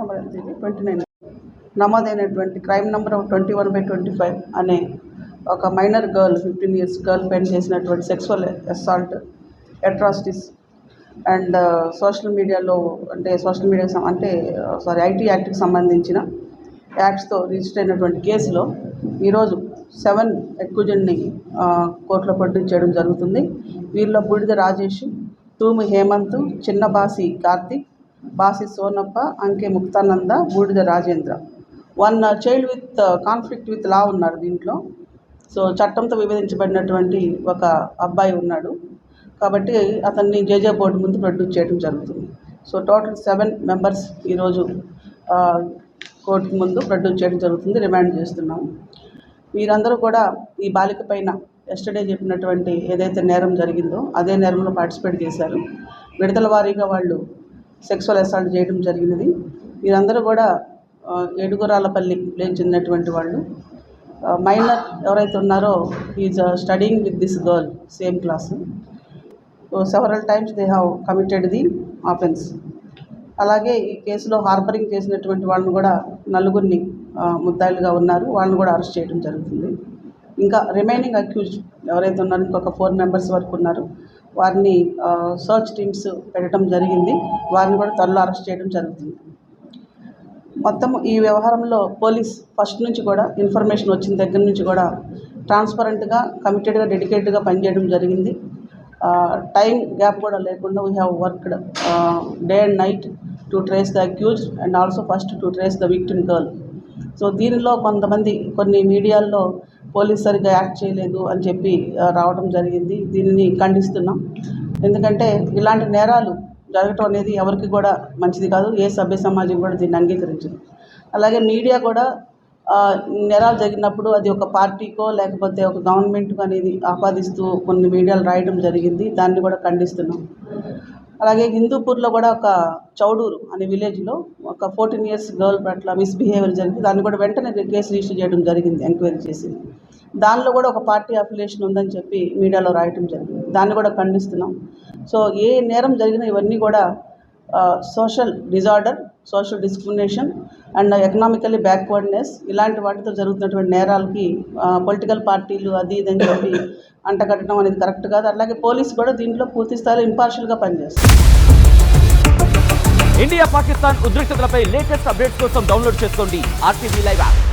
Number ఎంత ఇది 29 నమోదైనటువంటి crime number 21/25 అనే ఒక మైనర్ గర్ల్ 15 years గర్ల్ పైన చేసినటువంటి sexual assault atrocities and social మీడియాలో ఐటీ యాక్ట్కి సంబంధించిన యాక్ట్స్తో రిజిస్టర్ అయినటువంటి కేసులో ఈరోజు 7 అక్యూజ్డ్ని కోర్టులో ప్రొడ్యూస్ చేయడం జరుగుతుంది. వీరిలో బూడిద రాజేష్, తూమి హేమంత్, చిన్న బాసి కార్తిక్, బాసి సోనప్ప, అంకే ముక్తానంద, బూడిద Rajendra. 1 child with conflict with law ఉన్నారు దీంట్లో. సో చట్టంతో విభజించబడినటువంటి ఒక అబ్బాయి ఉన్నాడు కాబట్టి అతన్ని జేజే బోర్డు ముందు ప్రొడ్యూస్ చేయడం జరుగుతుంది. సో టోటల్ 7 members ఈరోజు కోర్టు ముందు ప్రొడ్యూస్ చేయడం జరుగుతుంది. రిమాండ్ చేస్తున్నాము. మీరందరూ కూడా ఈ బాలిక పైన ఎస్టర్డే చెప్పినటువంటి ఏదైతే నేరం జరిగిందో అదే నేరంలో పార్టిసిపేట్ చేశారు. విడతల వారీగా వాళ్ళు సెక్సువల్ అసాల్ట్ చేయడం జరిగినది. మీరందరూ కూడా ఏడుగురాలపల్లి ప్లేన్ చెందినటువంటి వాళ్ళు. మైనర్ ఎవరైతే ఉన్నారో is studying with this girl same class. So several times they have committed the offence. అలాగే ఈ కేసులో హార్బరింగ్ చేసినటువంటి వాళ్ళని కూడా 4 ముద్దాయిలుగా ఉన్నారు, వాళ్ళని కూడా అరెస్ట్ చేయడం జరుగుతుంది. ఇంకా రిమైనింగ్ అక్యూజ్డ్ ఎవరైతే ఉన్నారో ఇంకొక 4 members వరకు ఉన్నారు, వారిని సర్చ్ టీమ్స్ పెట్టడం జరిగింది. వారిని కూడా త్వరలో అరెస్ట్ చేయడం జరుగుతుంది. మొత్తం ఈ వ్యవహారంలో పోలీస్ ఫస్ట్ నుంచి కూడా ఇన్ఫర్మేషన్ వచ్చిన దగ్గర నుంచి కూడా ట్రాన్స్పరెంట్గా, కమిటెడ్గా, డెడికేటెడ్గా పనిచేయడం జరిగింది. టైం గ్యాప్ కూడా లేకుండా we have worked day and night to trace the accused and also first to trace the victim girl. So దీనిలో కొన్ని మీడియాల్లో పోలీస్ సరిగ్గా యాక్ట్ చేయలేదు అని చెప్పి రావడం జరిగింది. దీనిని ఖండిస్తున్నాం. ఎందుకంటే ఇలాంటి నేరాలు జరగటం అనేది ఎవరికి కూడా మంచిది కాదు. ఏ సభ్య సమాజం కూడా దీన్ని అంగీకరించదు. అలాగే మీడియా కూడా నేరాలు జరిగినప్పుడు అది ఒక పార్టీకో లేకపోతే ఒక గవర్నమెంట్కో అనేది ఆపాదిస్తూ కొన్ని మీడియాలు రాయడం జరిగింది. దాన్ని కూడా ఖండిస్తున్నాం. అలాగే హిందూపూర్లో కూడా ఒక చౌడూరు అనే విలేజ్లో ఒక 14 years గర్ల్ పట్ల మిస్బిహేవియర్ జరిగింది. దాన్ని కూడా వెంటనే కేసు రిజిస్టర్ చేయడం జరిగింది, ఎంక్వైరీ చేసి. దానిలో కూడా ఒక పార్టీ అఫిలియేషన్ ఉందని చెప్పి మీడియాలో రాయటం జరిగింది. దాన్ని కూడా ఖండిస్తున్నాం. సో ఏ నేరం జరిగినా ఇవన్నీ కూడా social disorder, social discrimination and economically backwardness ఇలాంటి వాటితో జరుగుతున్నటువంటి నేరాలకి పొలిటికల్ పార్టీలు అది ఇదని చెప్పి అంటగట్టడం అనేది కరెక్ట్ కాదు. అలాగే పోలీసు కూడా దీంట్లో పూర్తి స్థాయిలో ఇంపార్షియల్గా పనిచేస్తారు. ఇండియా పాకిస్తాన్ ఉద్రిక్తతలపై లేటెస్ట్ అప్డేట్స్ కోసం డౌన్లోడ్ చేసుకోండి RTV Live యాప్.